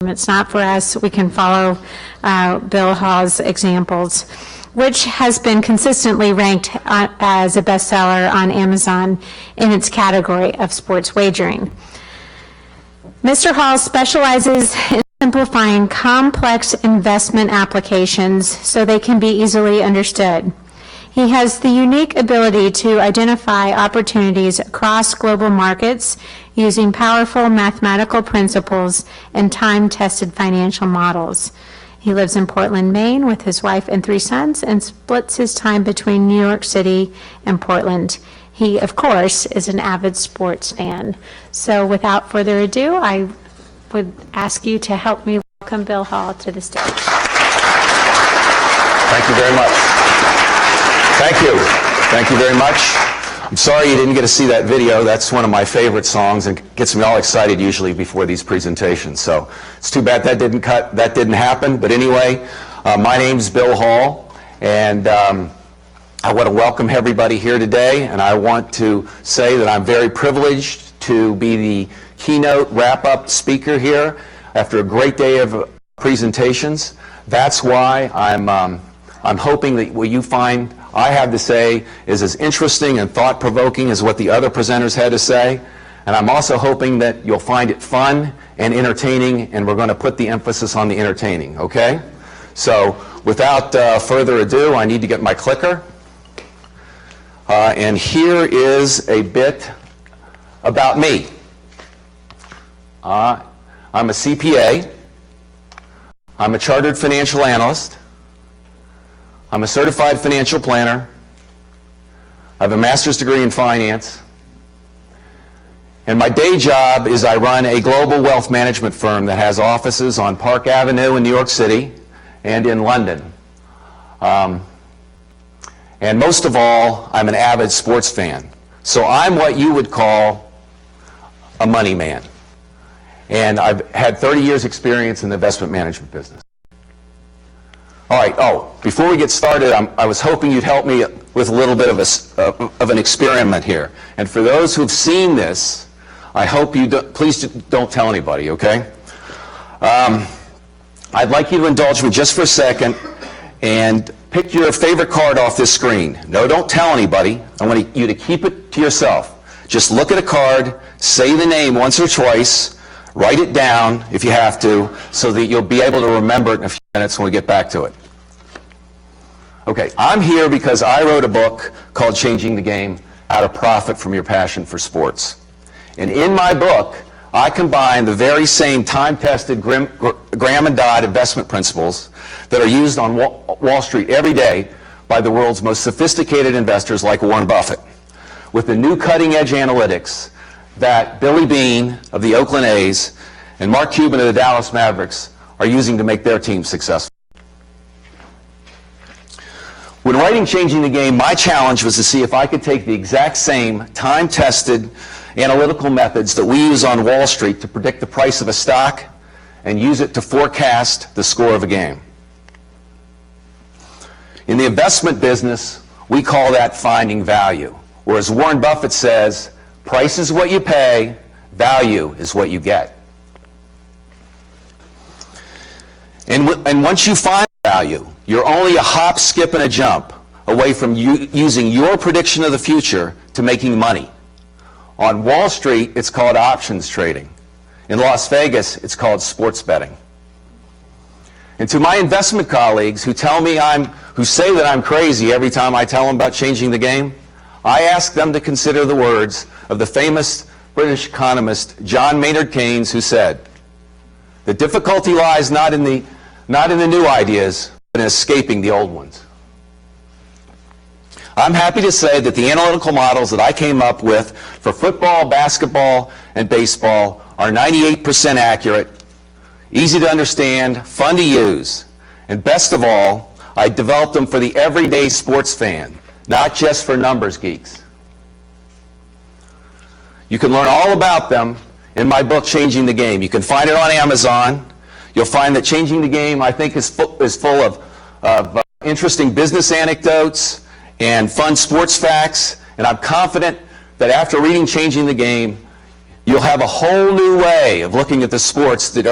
It's not for us. We can follow Bill Hall's examples, which has been consistently ranked as a bestseller on Amazon in its category of sports wagering. Mr. Hall specializes in simplifying complex investment applications so they can be easily understood. He has the unique ability to identify opportunities across global markets using powerful mathematical principles and time-tested financial models. He lives in Portland, Maine with his wife and 3 sons and splits his time between New York City and Portland. He, of course, is an avid sports fan. So without further ado, I would ask you to help me welcome Bill Hall to the stage. Thank you very much. Thank you. Thank you very much. I'm sorry you didn't get to see that video. That's one of my favorite songs and gets me all excited usually before these presentations. So it's too bad that didn't happen. But anyway, my name's Bill Hall, and I want to welcome everybody here today. And I want to say that I'm very privileged to be the keynote wrap-up speaker here after a great day of presentations. That's why I'm hoping that what you find I have to say is as interesting and thought-provoking as what the other presenters had to say. And I'm also hoping that you'll find it fun and entertaining, and we're going to put the emphasis on the entertaining, okay? So without further ado, I need to get my clicker. And here is a bit about me. I'm a CPA. I'm a chartered financial analyst. I'm a certified financial planner. I have a master's degree in finance. And my day job is I run a global wealth management firm that has offices on Park Avenue in New York City and in London. And most of all, I'm an avid sports fan. So I'm what you would call a money man. And I've had 30 years experience in the investment management business. All right, before we get started, I was hoping you'd help me with a little bit of an experiment here. And for those who've seen this, I hope you please don't tell anybody, okay? I'd like you to indulge me just for a second and pick your favorite card off this screen. No, don't tell anybody. I want you to keep it to yourself. Just look at a card, say the name once or twice, write it down if you have to, so that you'll be able to remember it in a few minutes when we get back to it. Okay, I'm here because I wrote a book called Changing the Game: How to Profit from Your Passion for Sports. And in my book, I combine the very same time-tested Graham and Dodd investment principles that are used on Wall Street every day by the world's most sophisticated investors like Warren Buffett, with the new cutting-edge analytics that Billy Beane of the Oakland A's and Mark Cuban of the Dallas Mavericks are using to make their team successful. When writing Changing the Game, my challenge was to see if I could take the exact same time-tested analytical methods that we use on Wall Street to predict the price of a stock and use it to forecast the score of a game. In the investment business, we call that finding value, or as Warren Buffett says, price is what you pay, value is what you get. And once you find value, you're only a hop, skip, and a jump away from using your prediction of the future to making money. On Wall Street, it's called options trading. In Las Vegas, it's called sports betting. And to my investment colleagues who say that I'm crazy every time I tell them about changing the game, I ask them to consider the words of the famous British economist John Maynard Keynes, who said, "The difficulty lies not in the new ideas, but in escaping the old ones." I'm happy to say that the analytical models that I came up with for football, basketball, and baseball are 98% accurate, easy to understand, fun to use, and best of all, I developed them for the everyday sports fan, not just for numbers geeks. You can learn all about them in my book, Changing the Game. You can find it on Amazon. You'll find that Changing the Game, I think, is full of interesting business anecdotes and fun sports facts, and I'm confident that after reading Changing the Game, you'll have a whole new way of looking at the sports that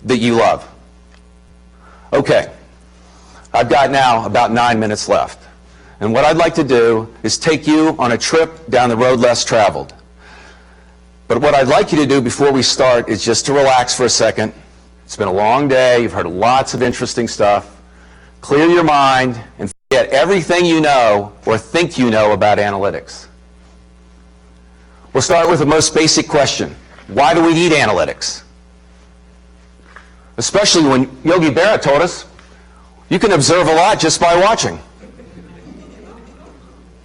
that you love. Okay, I've got now about 9 minutes left. And what I'd like to do is take you on a trip down the road less traveled. But what I'd like you to do before we start is just to relax for a second. It's been a long day. You've heard lots of interesting stuff. Clear your mind and forget everything you know or think you know about analytics. We'll start with the most basic question. Why do we need analytics? Especially when Yogi Berra told us you can observe a lot just by watching.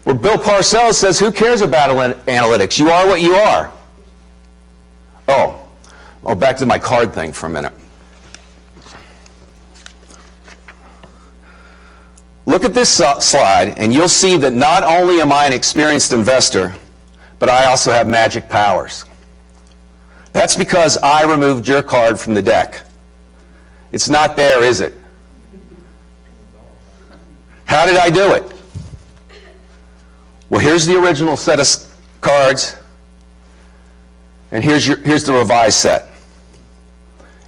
Where Bill Parcells says, who cares about analytics? You are what you are. Oh, back to my card thing for a minute. Look at this slide, and you'll see that not only am I an experienced investor, but I also have magic powers. That's because I removed your card from the deck. It's not there, is it? How did I do it? Well, here's the original set of cards, and here's the revised set.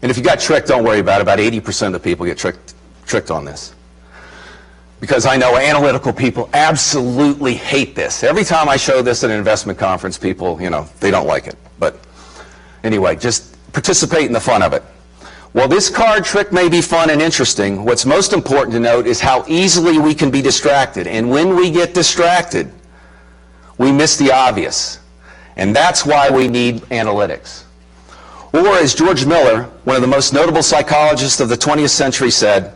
And if you got tricked, don't worry about it. About 80% of the people get tricked on this. Because I know analytical people absolutely hate this. Every time I show this at an investment conference, people, they don't like it. But anyway, just participate in the fun of it. While this card trick may be fun and interesting, what's most important to note is how easily we can be distracted. And when we get distracted, we miss the obvious. And that's why we need analytics. Or as George Miller, one of the most notable psychologists of the 20th century, said,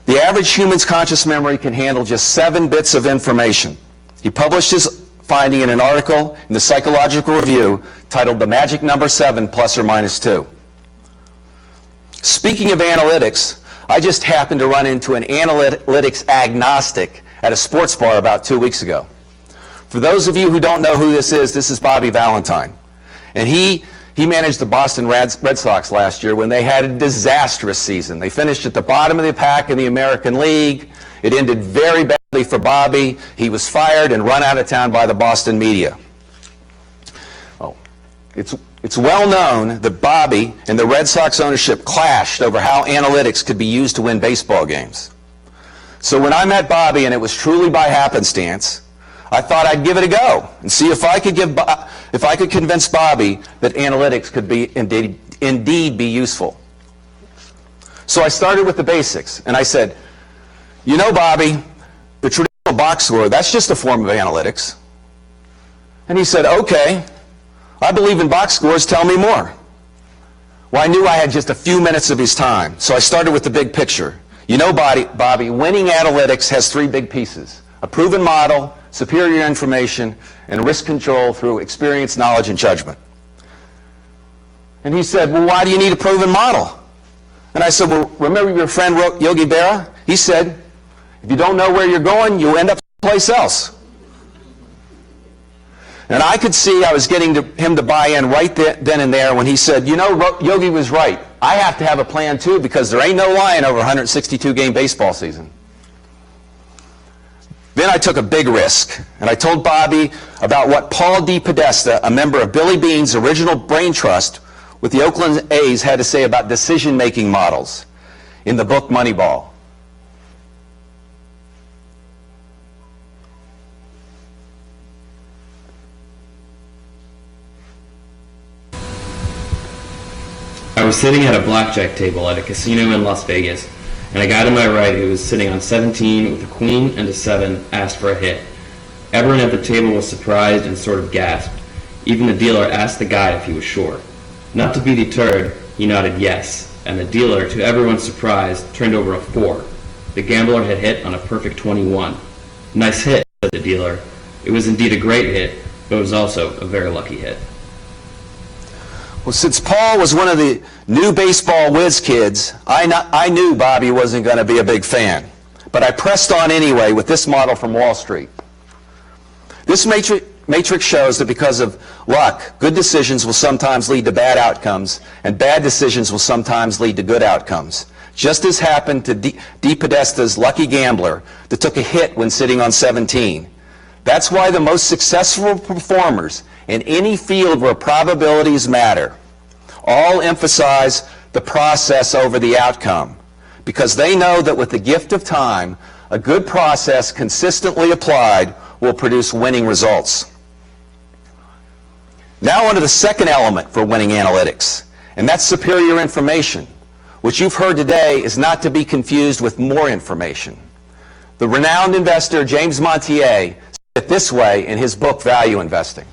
the average human's conscious memory can handle just 7 bits of information. He published his finding in an article in the Psychological Review titled The Magic Number 7 Plus or Minus 2. Speaking of analytics, I just happened to run into an analytics agnostic at a sports bar about 2 weeks ago. For those of you who don't know who this is Bobby Valentine. And he managed the Boston Red Sox last year when they had a disastrous season. They finished at the bottom of the pack in the American League. It ended very badly for Bobby. He was fired and run out of town by the Boston media. Oh, it's well known that Bobby and the Red Sox ownership clashed over how analytics could be used to win baseball games. So when I met Bobby, and it was truly by happenstance, I thought I'd give it a go and see if I could convince Bobby that analytics could be indeed be useful. So I started with the basics, and I said, Bobby, the traditional box score, that's just a form of analytics. And he said, okay, I believe in box scores, tell me more. Well, I knew I had just a few minutes of his time, so I started with the big picture. Bobby, winning analytics has 3 big pieces: a proven model, superior information, and risk control through experience, knowledge, and judgment. And he said, well, why do you need a proven model? And I said, well, remember your friend Yogi Berra? He said, if you don't know where you're going, you end up someplace else. And I could see I was getting him to buy in right then and there when he said, Yogi was right. I have to have a plan too, because there ain't no lying over a 162-game baseball season. Then I took a big risk, and I told Bobby about what Paul D. Podesta, a member of Billy Beane's original brain trust with the Oakland A's, had to say about decision-making models in the book Moneyball. I was sitting at a blackjack table at a casino in Las Vegas, and a guy to my right who was sitting on 17 with a queen and a 7 asked for a hit. Everyone at the table was surprised and sort of gasped. Even the dealer asked the guy if he was sure. Not to be deterred, he nodded yes, and the dealer, to everyone's surprise, turned over a 4. The gambler had hit on a perfect 21. Nice hit, said the dealer. It was indeed a great hit, but it was also a very lucky hit. Well, since Paul was one of the new baseball whiz kids, I knew Bobby wasn't going to be a big fan. But I pressed on anyway with this model from Wall Street. This matrix shows that because of luck, good decisions will sometimes lead to bad outcomes, and bad decisions will sometimes lead to good outcomes. Just as happened to D. Podesta's lucky gambler that took a hit when sitting on 17. That's why the most successful performers in any field where probabilities matter all emphasize the process over the outcome, because they know that with the gift of time, a good process consistently applied will produce winning results. Now on to the second element for winning analytics, and that's superior information, which you've heard today is not to be confused with more information. The renowned investor James Montier said it this way in his book, Value Investing.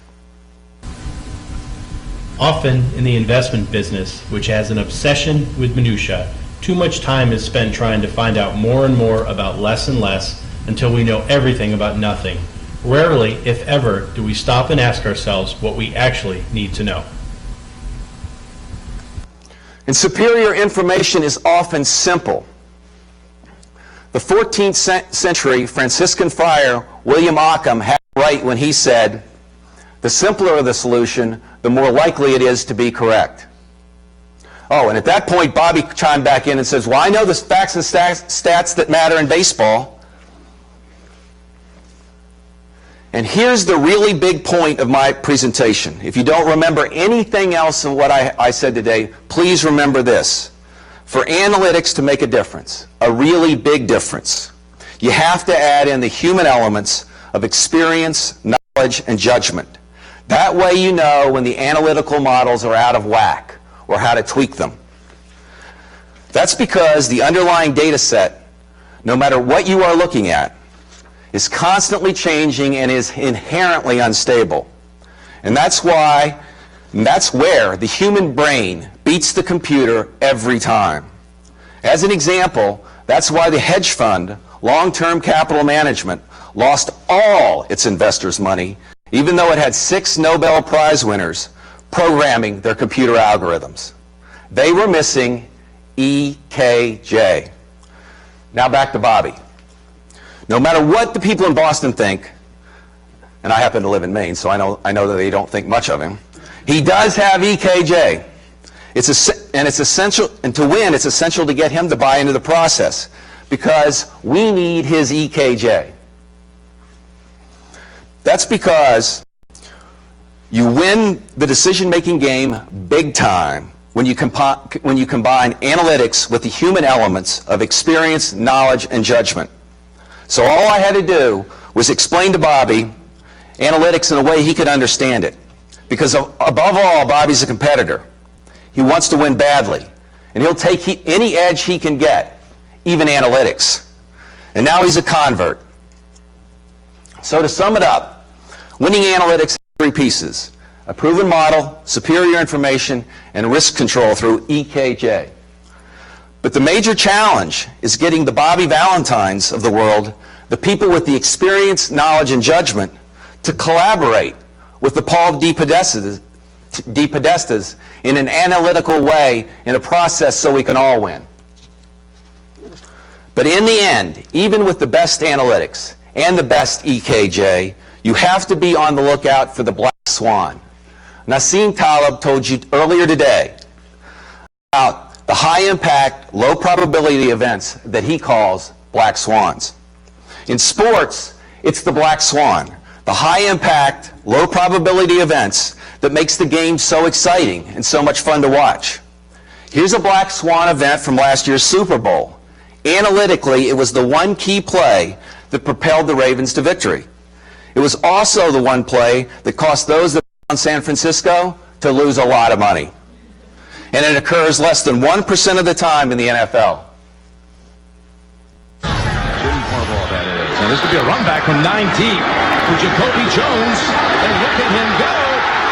Often in the investment business, which has an obsession with minutia, too much time is spent trying to find out more and more about less and less until we know everything about nothing. Rarely, if ever, do we stop and ask ourselves what we actually need to know. And superior information is often simple. The 14th century Franciscan friar William Ockham had it right when he said, "The simpler the solution, the more likely it is to be correct." Oh, and at that point, Bobby chimed back in and says, "Well, I know the facts and stats that matter in baseball." And here's the really big point of my presentation. If you don't remember anything else of what I said today, please remember this. For analytics to make a difference, a really big difference, you have to add in the human elements of experience, knowledge, and judgment. That way you know when the analytical models are out of whack or how to tweak them. That's because the underlying data set, no matter what you are looking at, is constantly changing and is inherently unstable. And that's where the human brain beats the computer every time. As an example, that's why the hedge fund, long-term capital management, lost all its investors' money, even though it had 6 Nobel Prize winners programming their computer algorithms. They were missing EKJ. Now back to Bobby. No matter what the people in Boston think, and I happen to live in Maine, so I know that they don't think much of him, he does have EKJ. It's essential, and to win, it's essential to get him to buy into the process, because we need his EKJ. That's because you win the decision-making game big time when you combine analytics with the human elements of experience, knowledge, and judgment. So all I had to do was explain to Bobby analytics in a way he could understand it. Because above all, Bobby's a competitor. He wants to win badly. And he'll take any edge he can get, even analytics. And now he's a convert. So to sum it up, winning analytics has 3 pieces: a proven model, superior information, and risk control through EKJ. But the major challenge is getting the Bobby Valentines of the world, the people with the experience, knowledge, and judgment, to collaborate with the Paul D. Podestas in an analytical way in a process so we can all win. But in the end, even with the best analytics and the best EKJ, you have to be on the lookout for the black swan. Nassim Taleb told you earlier today about the high-impact, low-probability events that he calls black swans. In sports, it's the black swan, the high-impact, low-probability events that makes the game so exciting and so much fun to watch. Here's a black swan event from last year's Super Bowl. Analytically, it was the one key play that propelled the Ravens to victory. It was also the one play that cost those that were on San Francisco to lose a lot of money. And it occurs less than 1% of the time in the NFL. Now this could be a run back from 9 deep for Jacoby Jones. And look at him go.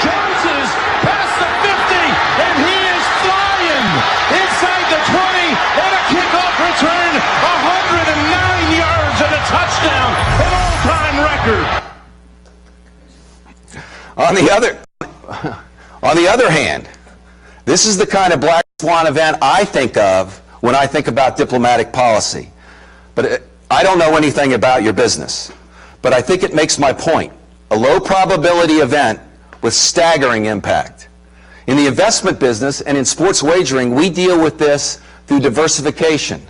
Jones is past the 50, and he is flying inside the 20, and a kickoff return, 109 yards and a touchdown, an all-time record. On the other hand, this is the kind of black swan event I think of when I think about diplomatic policy. But I don't know anything about your business. But I think it makes my point. A low probability event with staggering impact. In the investment business and in sports wagering, we deal with this through diversification.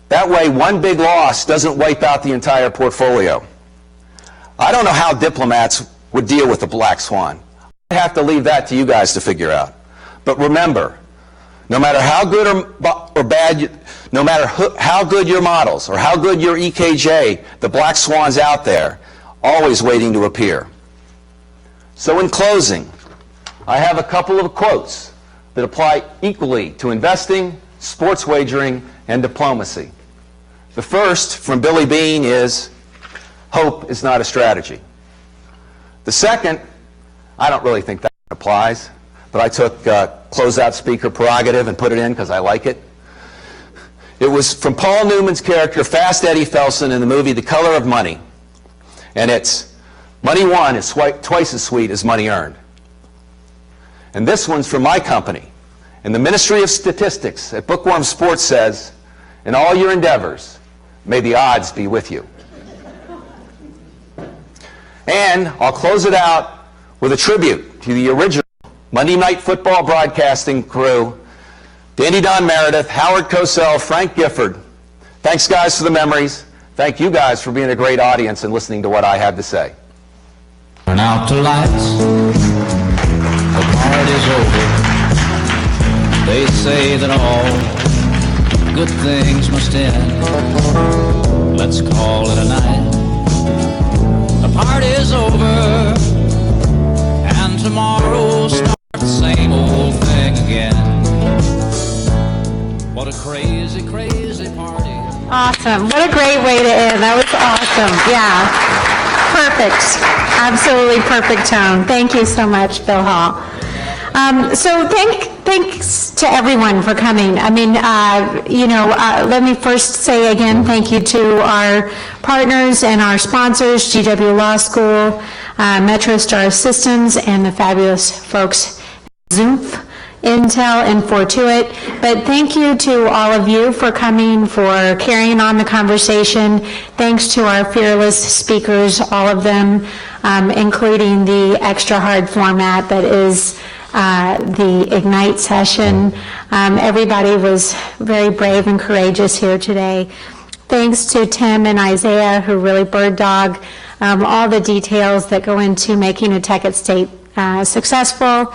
That way, one big loss doesn't wipe out the entire portfolio. I don't know how diplomats would deal with the black swan. I have to leave that to you guys to figure out. But remember, No matter how good or bad, no matter how good your models or how good your EKJ, the black swan's out there, always waiting to appear. So in closing, I have a couple of quotes that apply equally to investing, sports wagering, and diplomacy. The first, from Billy Beane, is, hope is not a strategy. The second, I don't really think that applies, but I took closeout speaker prerogative and put it in because I like it. It was from Paul Newman's character, Fast Eddie Felson, in the movie The Color of Money. And it's, money won is twice as sweet as money earned. And this one's from my company. And the Ministry of Statistics at Bookworm Sports says, in all your endeavors, may the odds be with you. And I'll close it out with a tribute to the original Monday Night Football broadcasting crew, Dandy Don Meredith, Howard Cosell, Frank Gifford. Thanks, guys, for the memories. Thank you guys for being a great audience and listening to what I have to say. Turn out the lights, the party's over. They say that all good things must end. Let's call it a night. The party's over, and tomorrow starts the same old thing again. What a crazy, crazy party. Awesome. What a great way to end. That was awesome. Yeah. Perfect. Absolutely perfect tone. Thank you so much, Bill Hall. So thanks to everyone for coming. I mean, let me first say again, thank you to our partners and our sponsors, GW Law School, MetroStar Systems, and the fabulous folks at Zoomph, Intel, and Fortuit. But thank you to all of you for coming, for carrying on the conversation. Thanks to our fearless speakers, all of them, including the extra hard format that is the Ignite session. Everybody was very brave and courageous here today. Thanks to Tim and Isaiah, who really bird dog all the details that go into making a Tech at State successful.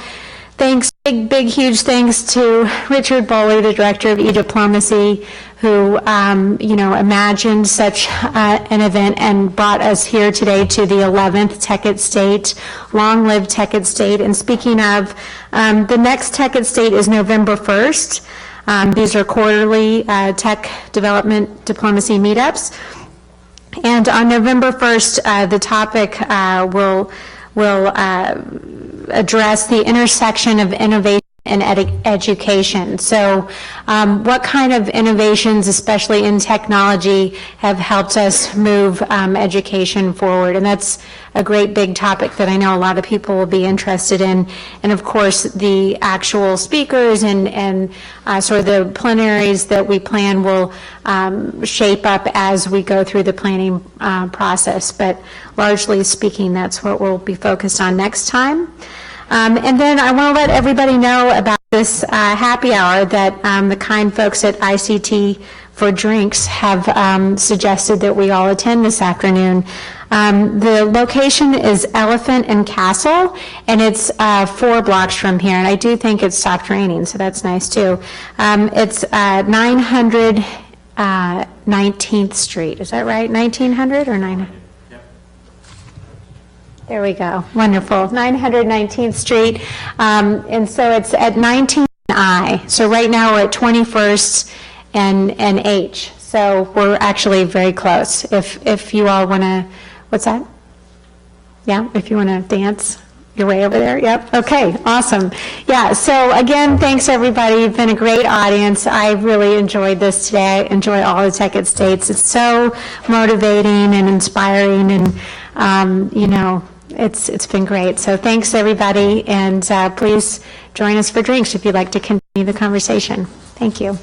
Thanks, big, huge thanks to Richard Bowley, the Director of eDiplomacy, who, imagined such an event and brought us here today to the 11th Tech at State. Long live Tech at State. And speaking of, the next Tech at State is November 1st. These are quarterly tech development diplomacy meetups. And on November 1st, the topic will address the intersection of innovation and education. So what kind of innovations, especially in technology, have helped us move education forward? And that's a great big topic that I know a lot of people will be interested in. And of course, the actual speakers and sort of the plenaries that we plan will shape up as we go through the planning process. But largely speaking, that's what we'll be focused on next time. And then I want to let everybody know about this happy hour that the kind folks at ICT for Drinks have suggested that we all attend this afternoon. The location is Elephant and Castle, and it's 4 blocks from here, and I do think it's stopped raining, so that's nice too. It's 900 19th Street, is that right? 1900 or 900? There we go. Wonderful. 919th Street. And so it's at 19I. So right now we're at 21st and H. So we're actually very close. If you all want to, what's that? Yeah, if you want to dance your way over there. Yep. Okay. Awesome. Yeah. So again, thanks everybody. You've been a great audience. I really enjoyed this today. I enjoy all the Tech at States. It's so motivating and inspiring, and it's been great. So thanks everybody, and please join us for drinks if you'd like to continue the conversation. Thank you.